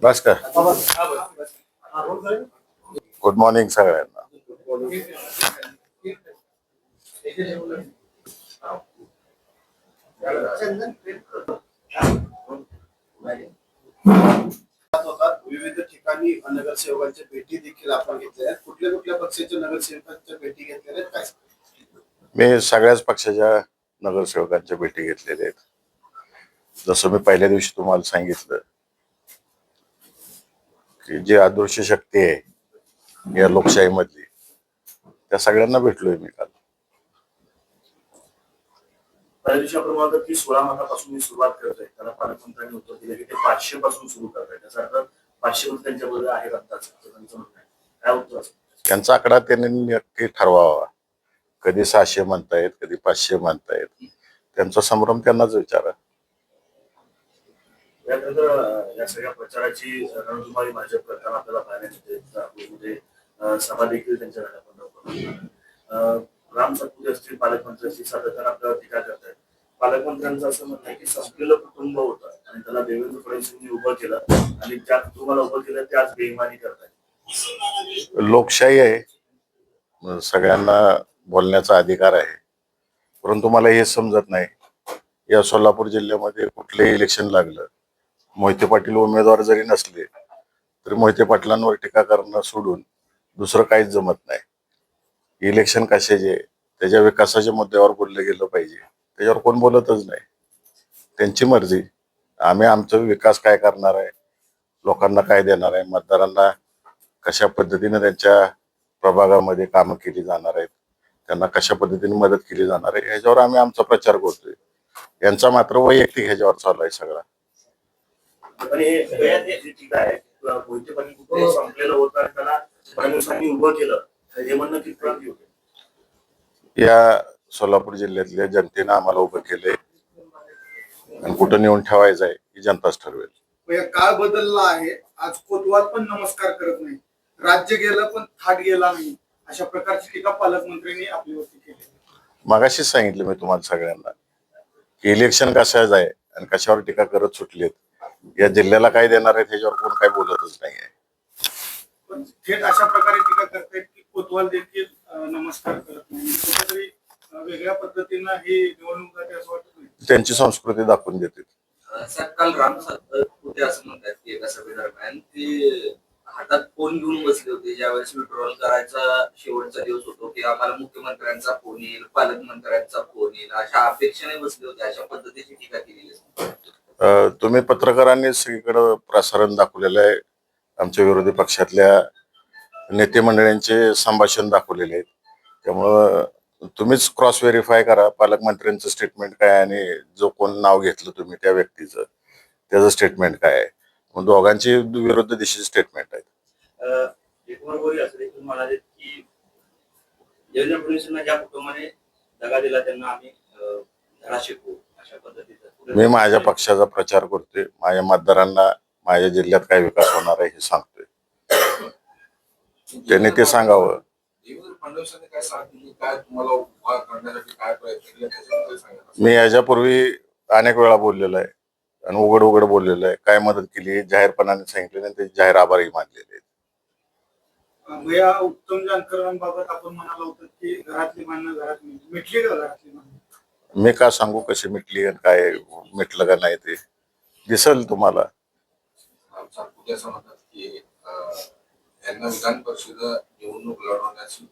Bhaskar, good morning सगळ्यांना. विविध ठिकाणी नगरसेवकांच्या भेटी देखील आपण घेतल्या आहेत. कुठल्या कुठल्या पक्षाच्या नगरसेवकांच्या भेटी घेतलेल्या आहेत काय? मी सगळ्याच पक्षाच्या नगरसेवकांच्या भेटी घेतलेल्या आहेत. जसं मी पहिल्या दिवशी तुम्हाला सांगितलं की जी अदृश्य शक्ती आहे या लोकशाहीमधली, त्या सगळ्यांना भेटलोय मी काल. पहिल्या दिवशी आपण म्हणतो की 16 मार्चापासून मी सुरुवात करतोय, त्याला पालकमंत्र्यांनी उत्तर दिलं की ते 500 पासून सुरू करताय. त्याचा अर्थ 500 त्यांच्याबरोबर आहे रक्ताचं त्यांचं म्हणणं आहे. काय उत्तर असेल त्यांचा आकडा त्यांनी नक्की ठरवावा. कधी 600 म्हणतायत, कधी 500 म्हणतायत. त्यांचा संभ्रम त्यांनाच विचारा. या सगळ्या प्रचाराची रणधुमाळी भाजप करताना आपल्याला पाहण्यात येते. सभा देखील त्यांच्या राम सातपुते असतील, पालकमंत्री असतील, सातत्यानं आपल्याला टीका करतायत. पालकमंत्र्यांचं असं म्हणणं आहे की संपलेलं कुटुंब होतं आणि त्याला देवेंद्र फडणवीसांनी उभं केलं आणि ज्या कुटुंबाला उभं केलं त्याच बेईमानी करतायत. लोकशाही आहे, सगळ्यांना बोलण्याचा अधिकार आहे, परंतु मला हे समजत नाही, या सोलापूर जिल्ह्यामध्ये कुठलंही इलेक्शन लागलं, मोहिते पाटील उमेदवार जरी नसले तरी मोहिते पाटलांवर टीका करणं सोडून दुसरं काहीच जमत नाही. इलेक्शन कशाचे, त्याच्या विकासाच्या मुद्द्यावर बोललं गेलं पाहिजे, त्याच्यावर कोण बोलतच नाही. त्यांची मर्जी. आम्ही आमचा विकास काय करणार आहे, लोकांना काय देणार आहे, मतदारांना कशा पद्धतीने त्यांच्या प्रभागामध्ये कामं केली जाणार आहेत, त्यांना कशा पद्धतीने मदत केली जाणार आहे, ह्याच्यावर आम्ही आमचा प्रचार करतोय. यांचा मात्र वैयक्तिक ह्याच्यावर चालू आहे सगळा. मोहिते पाटील संपलेलं होतं आणि त्याला फडणवीसांनी उभं केलं, हे म्हणणं कितपत योग्य? या सोलापूर जिल्ह्यातल्या जनतेनं आम्हाला उभं केलंय आणि कुठं नेऊन ठेवायचं आहे ही जनताच ठरवेल. काळ बदलला आहे. आज कोतवाल पण नमस्कार करत नाही, राज्य गेलं पण थाट गेला नाही, अशा प्रकारची टीका पालकमंत्र्यांनी आपल्यावरती केली. मगाशीच सांगितलं मी तुम्हाला सगळ्यांना की इलेक्शन कशाच आहे आणि कशावर टीका करत सुटलेत. या जिल्ह्याला काय देणार आहे त्याच्यावर कोण काय बोलतच नाहीये. पण थेट अशा प्रकारे टीका करतायत की कोतवाल देखील नमस्कार करत नाही. कुठेतरी वेगळ्या पद्धतीनं ही निवडणूक जाते असं वाटत नाही. त्यांची संस्कृती दाखवून देते. काल राम सातपुते असं म्हणतात की एका सभेदरम्यान ते हातात फोन घेऊन बसले होते ज्यावेळेस विड्रॉल करायचा शेवटचा दिवस होतो की आम्हाला मुख्यमंत्र्यांचा फोन येईल, पालकमंत्र्यांचा फोन येईल, अशा अपेक्षेने बसले होते. अशा पद्धतीची टीका केलेली. तुम्ही पत्रकारांनी सगळीकडे प्रसारण दाखवलेलं आहे. आमच्या विरोधी पक्षातल्या नेते मंडळींचे संभाषण दाखवलेले आहेत. त्यामुळं तुम्हीच क्रॉस व्हेरीफाय करा पालकमंत्र्यांचं स्टेटमेंट काय आणि जो कोण नाव घेतलं तुम्ही त्या व्यक्तीचं त्याचं स्टेटमेंट काय आहे. दोघांची विरुद्ध दिशेचे स्टेटमेंट आहेत. म्हणाले की देवेंद्र फडणवीसांना ज्या कुटुंबाने दगा दिला त्यांना आम्ही धडा शिकवू, अशा पद्धतीचं. मी माझ्या पक्षाचा प्रचार करतोय, माझ्या मतदारांना माझ्या जिल्ह्यात काय विकास होणार आहे हे सांगतोय. त्यांनी ते सांगावं. मी याच्यापूर्वी अनेक वेळा बोललेलो आहे आणि उघड उघड बोललेलो आहे. काय मदत केली जाहीरपणाने सांगितले नाही, ते जाहीर आभारही मानलेले आहेत. उत्तम जानकरांबाबत आपण म्हणाला होतं की घरातली भांडणं घरात मिटली का? घरातली भांडणं मी का सांगू कशी मिटली आणि काय मिटलं का नाही ते दिसल तुम्हाला. त्यांना विधान परिषद निवडणूक लढवण्याची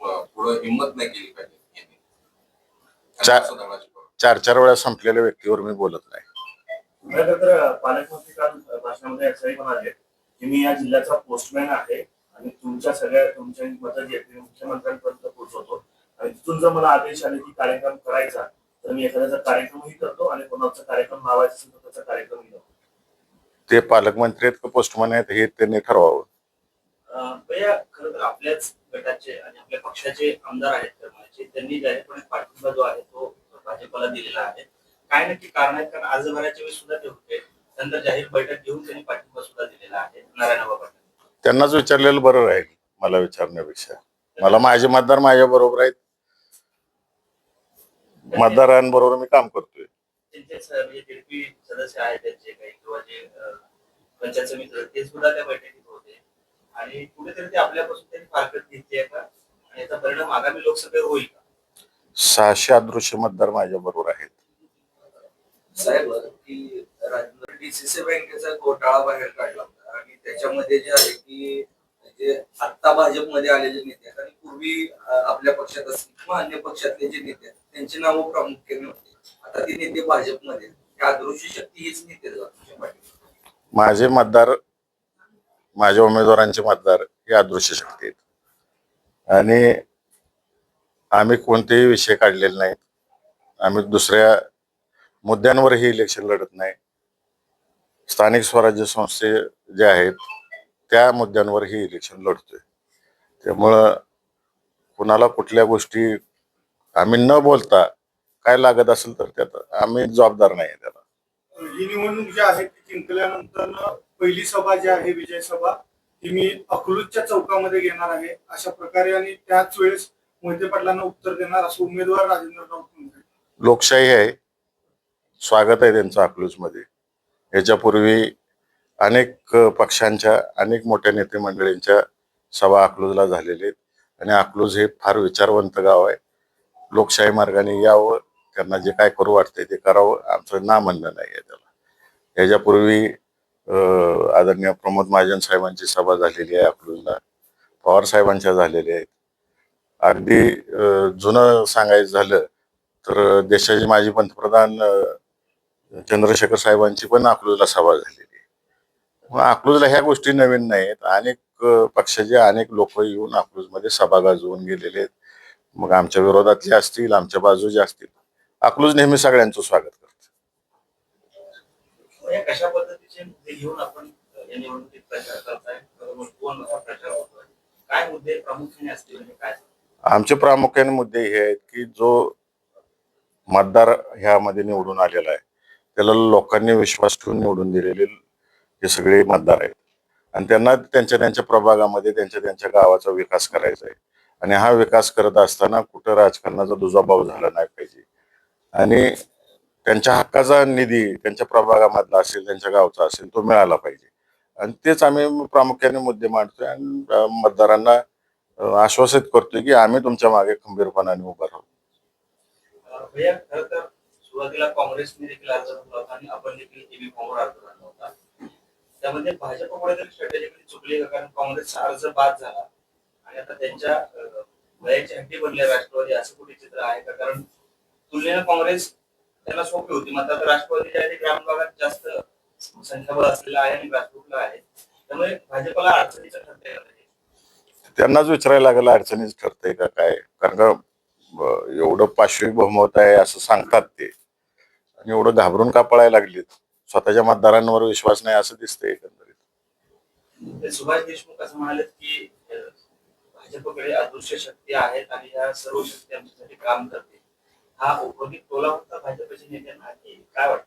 पुढे हिंमत नाही केली पाहिजे. चार वेळा संपलेल्या व्यक्तीवर मी बोलत नाही. पालकमंत्री काल भाषणामध्ये असंही म्हणाले की मी या जिल्ह्याचा पोस्टमॅन आहे आणि तुमच्या मदत येते मुख्यमंत्र्यांपर्यंत पोहोचवतो आणि तिथून जर मला आदेश आले की कार्यक्रम करायचा तर मी एखाद्याचा कार्यक्रमही करतो आणि कोणाचा कार्यक्रम लावायचा असेल तर त्याचा कार्यक्रमही लावतो. ते पालकमंत्री आहेत का पोस्टमॅन आहेत हे त्यांनी ठरवावं. खरं तर आपल्याच गटाचे आणि आपल्या पक्षाचे आमदार आहेत करण्याचे, त्यांनी जाहीरपणे पाठिंबा जो आहे तो भाजपला दिलेला आहे. काय नक्की कारण आहेत? कारण आज बऱ्याच वेळेस सुद्धा ते होते, नंतर जाहीर बैठक घेऊन त्यांनी पाठिंबा सुद्धा दिलेला आहे. नारायणबाबा पाटील? त्यांनाच विचारलेलं बरं राहील मला विचारण्यापेक्षा. मला माझे मतदार माझ्या बरोबर आहेत, मतदारांबरोबर मी काम करतोय. त्यांचे म्हणजे जेडपी सदस्य आहेत त्यांचे काही किंवा जे पंचायत समिती ते सुद्धा त्या बैठकीत होते आणि कुठेतरी ते आपल्यापासून त्यांनी फारकत घेतली आहे का आणि याचा परिणाम आगामी लोकसभेवर होईल का? 600 अदृश्य मतदार माझ्या बरोबर आहेत. साहेब की डीसीसी बँकेचा घोटाळा बाहेर काढला होता आणि त्याच्यामध्ये जे आहे की जे आत्ता भाजपमध्ये आलेले नेते आहेत आणि पूर्वी आपल्या पक्षात असतील किंवा अन्य पक्षातले जे नेते आहेत त्यांची नावं प्रामुख्याने होते. आता ते नेते भाजपमध्ये त्या अदृश्य शक्ती हीच नेते तुमच्या पाठीशी. माझे मतदार, माझ्या उमेदवारांचे मतदार हे अदृश्य शक्ती आहेत आणि आम्ही कोणतेही विषय काढलेले नाहीत. आम्ही दुसऱ्या मुद्द्यांवर ही इलेक्शन लढत नाही. स्थानिक स्वराज्य संस्थे जे आहेत त्या मुद्द्यांवर ही इलेक्शन लढतोय. त्यामुळं कुणाला कुठल्या गोष्टी आम्ही न बोलता काय लागत असेल तर त्यात आम्ही जबाबदार नाही त्याला. ही निवडणूक जी आहे ती जिंकल्यानंतर पहिली सभा जी आहे विजय सभा ती मी अकलूजच्या चौकामध्ये घेणार आहे अशा प्रकारे आणि त्याच वेळेस मोहिते पाटलांना उत्तर देणार असं उमेदवार राजेंद्र राऊत म्हणतात. लोकशाही आहे, स्वागत आहे त्यांचं अकलूजमध्ये. याच्यापूर्वी अनेक पक्षांच्या अनेक मोठ्या नेते मंडळींच्या सभा अकलूजला झालेल्या आहेत आणि अकलूज हे फार विचारवंत गाव आहे. लोकशाही मार्गाने यावं, त्यांना जे काय करू वाटतंय ते करावं, आमचं ना म्हणणं नाही आहे त्याला. याच्यापूर्वी आदरणीय प्रमोद महाजन साहेबांची सभा झालेली आहे अकलूजला, पवार साहेबांच्या झालेल्या आहेत. अगदी जुनं सांगायचं झालं तर देशाचे माजी पंतप्रधान चंद्रशेखर साहेबांची पण अकलूजला सभा झालेली आहे. मग अकलूजला ह्या गोष्टी नवीन नाहीत. अनेक पक्षाचे अनेक लोक येऊन अकलूजमध्ये सभा गाजवून गेलेले आहेत. मग आमच्या विरोधातले असतील, आमच्या बाजूचे असतील, अकलूज नेहमी सगळ्यांचं स्वागत करते. या कशा पद्धतीचे मुद्दे घेऊन आपण या निवडणुकीत प्रचार करताय? कोण असा प्रचार होतोय? काय मुद्दे प्रामुख्याने असतील म्हणजे काय? आमचे प्रामुख्याने मुद्दे हे आहेत की जो मतदार ह्यामध्ये निवडून आलेला आहे त्याला लोकांनी विश्वास ठेवून निवडून दिलेले हे सगळे मतदार आहेत आणि त्यांना त्यांच्या त्यांच्या प्रभागामध्ये त्यांच्या त्यांच्या गावाचा विकास करायचा आहे. आणि हा विकास करत असताना कुठं राजकारणाचा दुजाभाव झाला नाही पाहिजे आणि त्यांच्या हक्काचा निधी त्यांच्या प्रभागामधला असेल, त्यांच्या गावचा असेल, तो मिळाला पाहिजे. आणि तेच आम्ही प्रामुख्याने मुद्दे मांडतोय आणि मतदारांना आश्वासित करतोय की आम्ही तुमच्या मागे खंबीरपणाने उभा राहू. भैया खरं तर सुरुवातीला काँग्रेसने देखील अर्ज भरला होता आणि आपण देखील टीव्ही फॉर्मवर अर्ज भरला होता. त्यामध्ये भाजपमुळे तरी स्ट्रॅटेजिकली चुकली का? कारण काँग्रेसचा अर्ज बाद झाला आणि आता त्यांच्या वयाची हड्डी बनले राष्ट्रवादी असं कुठे चित्र आहे का? कारण तुलनेनं काँग्रेस त्यांना सोपी होती. मात्र राष्ट्रवादी जे आहे ते ग्रामीण भागात जास्त संख्याबळ असलेलं आहे आणि राजपूतला आहे. त्यामुळे भाजपला अडचणीचं ठरतंय का? त्यांनाच विचारायला लागलं अडचणीच ठरतंय का काय. कारण का एवढं पाशविक बहुमत आहे असं सांगतात ते आणि एवढं घाबरून का पळायला लागलीत. स्वतःच्या मतदारांवर विश्वास नाही असं दिसतंय एकंदरीत. सुभाष देशमुख असं म्हणाले की भाजपकडे अदृश्य शक्ती आहेत आणि ह्या सर्व शक्ती आमच्यासाठी काम करते. हा औद्योगिक टोला होता भाजपच्या नेत्यांना की काय वाटतं?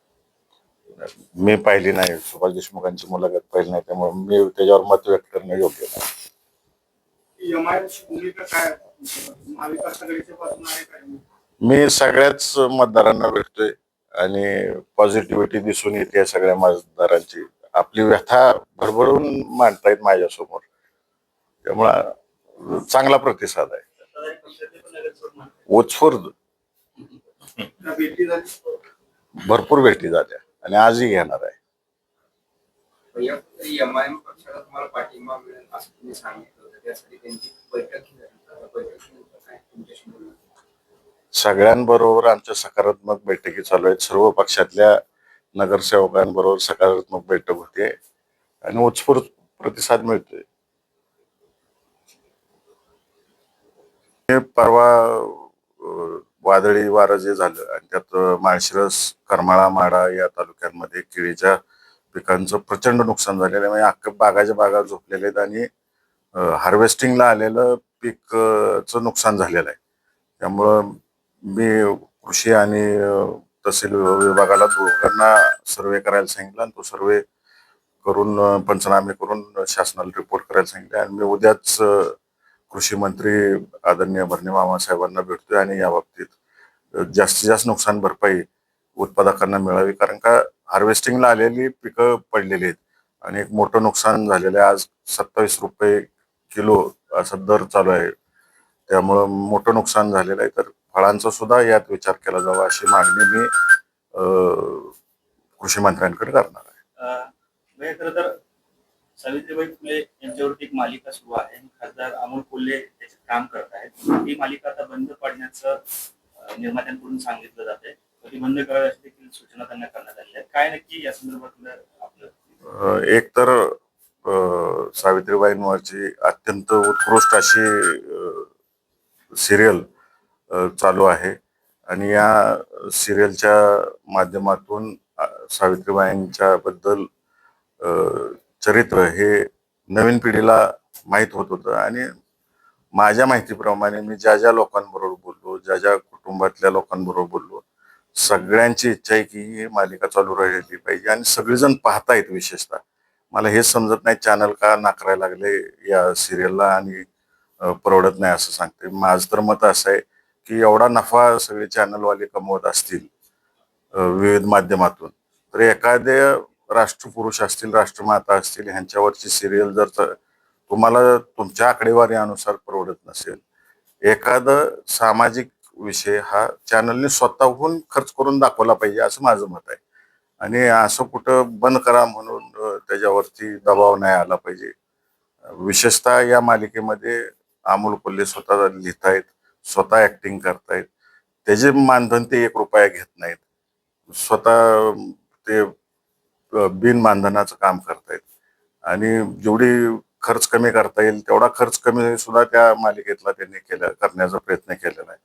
मी पाहिली नाही, सुभाष देशमुखांची मुलाखत पाहिली नाही, त्यामुळे मी त्याच्यावर मत व्यक्त करणं योग्य नाही. एमआयएमची भूमिका काय महाविकास आघाडीच्या पासून आहे काय? मी सगळ्याच मतदारांना भेटतोय आणि पॉझिटिव्हिटी दिसून येते सगळ्या मतदारांची. आपली व्यथा भरभरून मांडतायत माझ्यासमोर, त्यामुळं चांगला प्रतिसाद आहे. सत्ताधारी पक्षाचे पण नगरसेवक म्हणतात. उत्स्फूर्त भेटी झाली भरपूर भेटी झाल्या आणि आजही घेणार आहे. एमआयएम पक्षाला तुम्हाला पाठिंबा मिळेल असं तुम्ही सांगितलं होतं, त्यासाठी त्यांची बैठक काय तुमच्याशी बोलणं? सगळ्यांबरोबर आमच्या सकारात्मक बैठकी चालू आहेत. सर्व पक्षातल्या नगरसेवकांबरोबर सकारात्मक बैठक होते आणि उत्स्फूर्त प्रतिसाद मिळतोय. परवा वादळी वारं जे झालं आणि त्यात माळशिरस, करमाळा, माढा या तालुक्यांमध्ये केळीच्या पिकांचं प्रचंड नुकसान झालेलं आहे. म्हणजे अख्ख्या बागाच्या बागा झोपलेल्या आहेत आणि हार्वेस्टिंगला आलेलं पीकचं नुकसान झालेलं आहे. त्यामुळं मी कृषी आणि तहसील विभागाला दोघांना सर्वे करायला सांगितलं आणि तो सर्वे करून पंचनामे करून शासनाला रिपोर्ट करायला सांगितले आणि मी उद्याच कृषी मंत्री आदरणीय भरणे मामा साहेबांना भेटतोय आणि या बाबतीत जास्तीत जास्त नुकसान भरपाई उत्पादकांना मिळावी, कारण का हार्वेस्टिंगला आलेली पिकं पडलेली आहेत आणि एक मोठं नुकसान झालेलं आहे. आज 27 रुपये किलो असा दर चालू आहे, त्यामुळं मोठं नुकसान झालेलं आहे. तर फळांचा सुद्धा यात विचार केला जावा अशी मागणी मी कृषी मंत्र्यांकडे करणार आहे. म्हणजे खरं तर सावित्रीबाई फुले यांच्यावरती एक मालिका सुरू आहे आणि खासदार अमोल कोल्हे त्याच्यात काम करत आहेत. ही मालिका आता बंद पाडण्याचं निर्मात्यांकडून सांगितलं जाते, ती बंद करावी अशी देखील सूचना त्यांना करण्यात आल्या आहेत. काय नक्की या संदर्भातलं आपलं? एक तर सावित्रीबाईंवरची अत्यंत उत्कृष्ट अशी सिरियल चालू आहे आणि या सिरियलच्या माध्यमातून सावित्रीबाईंच्या बद्दल चरित्र हे नवीन पिढीला माहीत होत होतं आणि माझ्या माहितीप्रमाणे मी ज्या ज्या लोकांबरोबर बोललो, ज्या ज्या कुटुंबातल्या लोकांबरोबर बोललो, सगळ्यांची इच्छा आहे की ही मालिका चालू राहिली पाहिजे आणि सगळेजण पाहतायत. विशेषतः मला हेच समजत नाही चॅनल का नाकारायला लागले या सिरियलला आणि परवडत नाही असं सांगते. माझं तर मत असं आहे की एवढा नफा सगळे चॅनलवाले कमवत असतील विविध माध्यमातून, तर एखादे राष्ट्रपुरुष असतील, राष्ट्रमाता असतील, ह्यांच्यावरची सिरियल जर तुम्हाला तुमच्या आकडेवारी अनुसार परवडत नसेल, एखादं सामाजिक विषय हा चॅनलने स्वतःहून खर्च करून दाखवला पाहिजे असं माझं मत आहे. आणि असं कुठं बंद करा म्हणून त्याच्यावरती दबाव नाही आला पाहिजे. विशेषतः या मालिकेमध्ये अमोल कोल्हे स्वतः लिहितायत, स्वतः ऍक्टिंग करतायत, त्याचे मानधन ते 1 रुपया घेत नाहीत, स्वतः ते बिन मानधनाचं काम करतायत आणि जेवढी खर्च कमी करता येईल तेवढा खर्च कमी सुद्धा त्या मालिकेतला त्यांनी करण्याचा प्रयत्न केलेला आहे.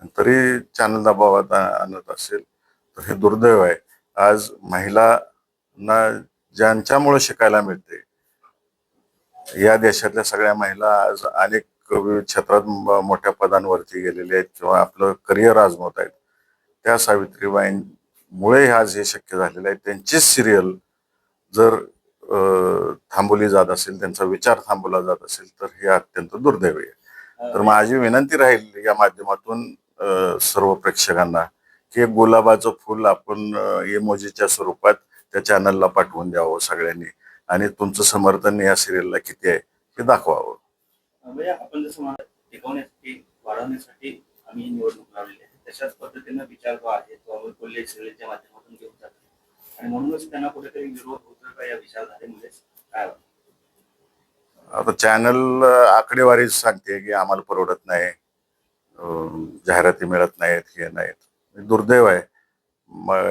आणि तरी चॅनल दबावात आणत असेल तर हे दुर्दैव आहे. आज महिलांना ज्यांच्यामुळे शिकायला मिळते, या देशातल्या सगळ्या महिला आज अनेक विविध क्षेत्रात मोठ्या पदांवरती गेलेले आहेत किंवा आपलं करिअर आजमावत आहेत. त्या सावित्रीबाईंमुळे आज हे शक्य झालेलं आहे. त्यांचीच सिरियल जर थांबवली जात असेल, त्यांचा विचार थांबवला जात असेल तर हे अत्यंत दुर्दैवी आहे. तर माझी विनंती राहील या माध्यमातून सर्व प्रेक्षकांना की एक गुलाबाचं फुल आपण इमोजीच्या स्वरूपात त्या चॅनलला पाठवून द्यावं सगळ्यांनी आणि तुमचं समर्थन या सिरियलला किती आहे हे दाखवावं. म्हणजे आपण जसं म्हणत टिकवण्यासाठी, वाढवण्यासाठी आम्ही निवडणूक लावलेली आहे, तशाच पद्धतीनं विचार जो आहे तो अमोल कोल्हे सिरियलच्या माध्यमातून घेऊन जातो आणि म्हणूनच त्यांना कुठेतरी विरोध होतो का या विचारधारेमुळेच काय वाटतं? आता चॅनल आकडेवारी सांगते की आम्हाला परवडत नाही, जाहिराती मिळत नाहीत, हे नाहीत. दुर्दैव आहे.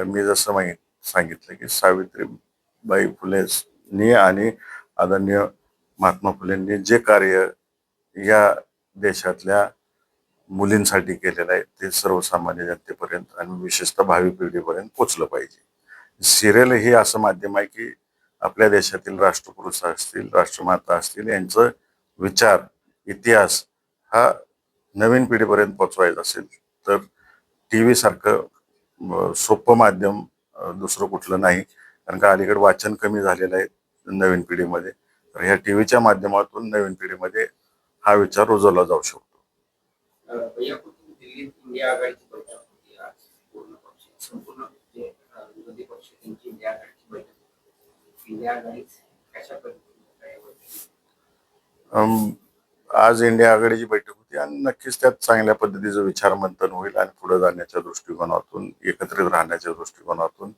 मी जसं सांगितलं की सावित्रीबाई फुलेंनी आणि आदरणीय महात्मा फुलेंनी जे कार्य या देशातल्या मुलींसाठी केलेलं आहे ते सर्वसामान्य जनतेपर्यंत आणि विशेषतः भावी पिढीपर्यंत पोचलं पाहिजे. सिरियल हे असं माध्यम आहे की आपल्या देशातील राष्ट्रपुरुष असतील, राष्ट्रमाता असतील, यांचं विचार, इतिहास हा नवीन पिढीपर्यंत पोचवायचा असेल तर TV सारखं सोपं माध्यम दुसरं कुठलं नाही. कारण का अलीकडे वाचन कमी झालेलं आहे नवीन पिढीमध्ये, तर ह्या टीव्हीच्या माध्यमातून नवीन पिढीमध्ये हा विचार रुजवला जाऊ शकतो. यापूर्वी दिल्लीत इंडिया आघाडीची बैठक होती. आज पूर्ण पक्ष, संपूर्ण जे विरोधी पक्ष त्यांची इंडिया आघाडीची बैठक होती. इंडिया आघाडी कशा पद्धतीने आज इंडिया आघाडीची बैठक होती आणि नक्कीच त्यात चांगल्या पद्धतीचं विचार मंथन होईल आणि पुढे जाण्याच्या दृष्टिकोनातून, एकत्रित राहण्याच्या दृष्टिकोनातून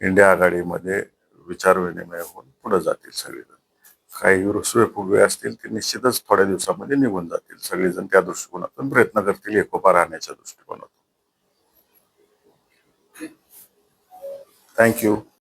इंडिया आघाडीमध्ये विचार विनिमय होऊन पुढे जातील सगळेजण. काही रुसवे फुगवे असतील ते निश्चितच थोड्या दिवसामध्ये निघून जातील. सगळेजण त्या दृष्टिकोनातून प्रयत्न करतील एकोपा राहण्याच्या दृष्टिकोनातून. थँक्यू.